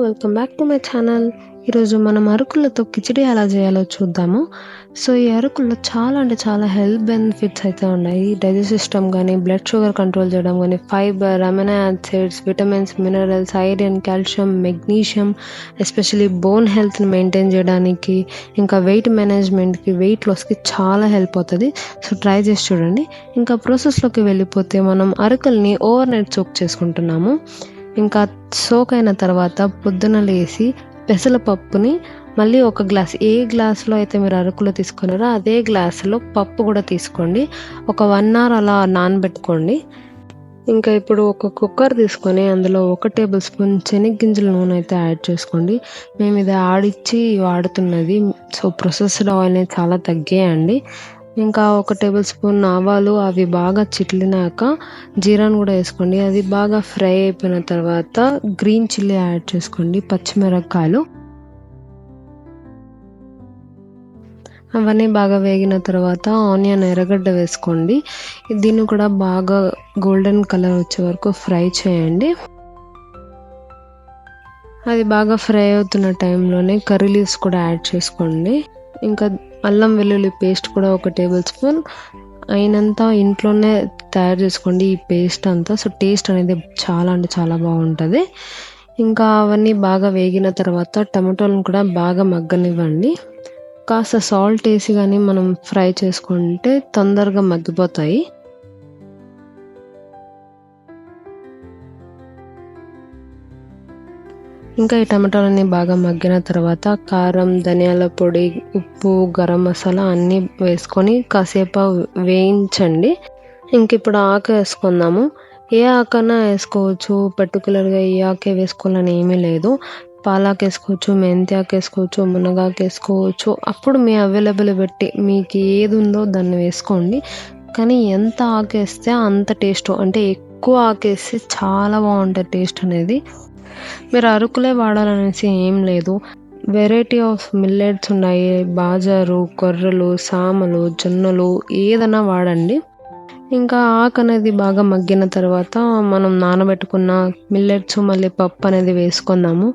Welcome back to my channel. ఈరోజు మనం అరకులతో కిచిడి ఎలా చేయాలో చూద్దాము. సో ఈ అరకుల్లో చాలా హెల్త్ బెనిఫిట్స్ అయితే ఉన్నాయి. డైజెస్ట్ సిస్టమ్ కానీ, బ్లడ్ షుగర్ కంట్రోల్ చేయడం కానీ, fiber, amino acids, vitamins, minerals, iron, calcium, magnesium, especially bone హెల్త్ని మెయింటైన్ చేయడానికి, ఇంకా వెయిట్ మేనేజ్మెంట్కి, వెయిట్ లాస్కి చాలా హెల్ప్ అవుతుంది. సో ట్రై చేసి చూడండి. ఇంకా ప్రాసెస్లోకి వెళ్ళిపోతే మనం అరకుల్ని ఓవర్ నైట్ సోక్ చేసుకుంటున్నాము. ఇంకా సోక్ అయిన తర్వాత పొద్దున లేసి పెసరపప్పుని మళ్ళీ ఒక గ్లాస్, ఏ గ్లాసులో అయితే మీరు అరకులో తీసుకున్నారో అదే గ్లాసులో పప్పు కూడా తీసుకోండి. ఒక 1 hour అలా నానబెట్టుకోండి. ఇంకా ఇప్పుడు ఒక కుక్కర్ తీసుకొని అందులో 1 టేబుల్ స్పూన్ శనగగింజల నూనె అయితే యాడ్ చేసుకోండి. మేము ఇది ఆడిచ్చి వాడుతున్నది. సో ప్రొసెస్డ్ ఆయిల్ని చాలా తగ్గాయండి. ఇంకా 1 టేబుల్ స్పూన్ ఆవాలు, అవి బాగా చిట్లినాక జీరాను కూడా వేసుకోండి. అది బాగా ఫ్రై అయిపోయిన తర్వాత గ్రీన్ చిల్లీ యాడ్ చేసుకోండి, పచ్చిమిరపకాయలు. అవన్నీ బాగా వేగిన తర్వాత ఆనియన్, ఎర్రగడ్డ వేసుకోండి. దీన్ని కూడా బాగా గోల్డెన్ కలర్ వచ్చే వరకు ఫ్రై చేయండి. అది బాగా ఫ్రై అవుతున్న టైంలోనే కర్రీ లీవ్స్ కూడా యాడ్ చేసుకోండి. ఇంకా అల్లం వెల్లుల్లి పేస్ట్ కూడా 1 టేబుల్ స్పూన్ అయినంత ఇంట్లోనే తయారు చేసుకోండి ఈ పేస్ట్ అంతా. సో టేస్ట్ అనేది చాలా బాగుంటుంది. ఇంకా అవన్నీ బాగా వేగిన తర్వాత టమాటోలను కూడా బాగా మగ్గనివ్వండి. కాస్త సాల్ట్ వేసి కానీ మనం ఫ్రై చేసుకుంటే తొందరగా మగ్గిపోతాయి. ఇంకా ఈ టమాటాలన్నీ బాగా మగ్గిన తర్వాత కారం, ధనియాల పొడి, ఉప్పు, గరం మసాలా అన్నీ వేసుకొని కాసేపు వేయించండి. ఇంక ఇప్పుడు ఆకు వేసుకుందాము. ఏ ఆకైనా వేసుకోవచ్చు, పర్టికులర్గా ఏ ఆకే వేసుకోవాలని ఏమీ లేదు. పాలాకు వేసుకోవచ్చు, మెంతి ఆకు వేసుకోవచ్చు, మునగాకు వేసుకోవచ్చు. అప్పుడు మీ అవైలబుల్ బట్టి మీకు ఏది ఉందో దాన్ని వేసుకోండి. కానీ ఎంత ఆకు వేస్తే అంత టేస్ట్, అంటే ఎక్కువ ఆకు వేస్తే చాలా బాగుంటుంది టేస్ట్ అనేది. మీరు అరకులే వాడాలనేసి ఏం లేదు, వెరైటీ ఆఫ్ మిల్లెట్స్ ఉన్నాయి. బాజారు, కొర్రలు, సామలు, జొన్నలు ఏదైనా వాడండి. ఇంకా ఆకు అనేది బాగా మగ్గిన తర్వాత మనం నానబెట్టుకున్న మిల్లెట్స్ మళ్ళీ పప్పు అనేది వేసుకుందాము.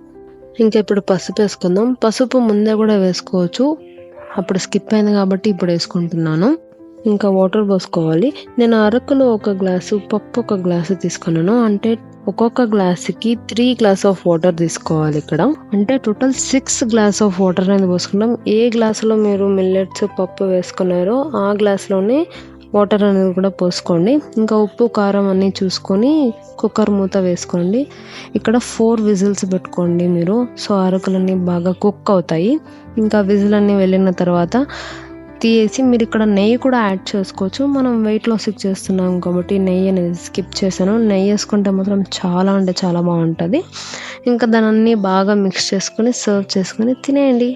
ఇంకా ఇప్పుడు పసుపు వేసుకుందాం. పసుపు ముందే కూడా వేసుకోవచ్చు, అప్పుడు స్కిప్ అయింది కాబట్టి ఇప్పుడు వేసుకుంటున్నాను. ఇంకా వాటర్ పోసుకోవాలి. నేను అరకులో 1 గ్లాసు, పప్పు 1 గ్లాసు తీసుకున్నాను. అంటే ఒక్కొక్క గ్లాసుకి 3 గ్లాస్ ఆఫ్ వాటర్ తీసుకోవాలి ఇక్కడ. అంటే టోటల్ 6 గ్లాస్ ఆఫ్ వాటర్ అనేది పోసుకున్నాం. ఏ గ్లాసులో మీరు మిల్లెట్స్, పప్పు వేసుకున్నారో ఆ గ్లాస్లోనే వాటర్ అనేది కూడా పోసుకోండి. ఇంకా ఉప్పు, కారం అన్నీ చూసుకొని కుక్కర్ మూత వేసుకోండి. ఇక్కడ 4 విజిల్స్ పెట్టుకోండి మీరు. సో అరకులన్నీ బాగా కుక్ అవుతాయి. ఇంకా విజిల్ అన్నీ వెళ్ళిన తర్వాత తీసి మీరు ఇక్కడ నెయ్యి కూడా యాడ్ చేసుకోవచ్చు. మనం వెయిట్ లాస్కి చేస్తున్నాం కాబట్టి నెయ్యి అనేది స్కిప్ చేశాను. నెయ్యి వేసుకుంటే మాత్రం చాలా బాగుంటుంది. ఇంకా దాన్ని బాగా మిక్స్ చేసుకొని సర్వ్ చేసుకొని తినేయండి.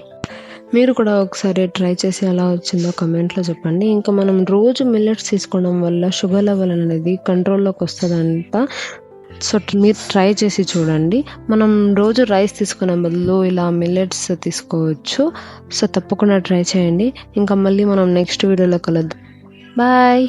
మీరు కూడా ఒకసారి ట్రై చేసి ఎలా వచ్చిందో కమెంట్లో చెప్పండి. ఇంకా మనం రోజు మిల్లెట్స్ తీసుకోవడం వల్ల షుగర్ లెవెల్ అనేది కంట్రోల్లోకి వస్తుందంట. సో మీరు ట్రై చేసి చూడండి. మనం రోజు రైస్ తీసుకునే బదులు ఇలా మిల్లెట్స్ తీసుకోవచ్చు. సో తప్పకుండా ట్రై చేయండి. ఇంకా మళ్ళీ మనం నెక్స్ట్ వీడియోలో కలుద్దాం. బాయ్.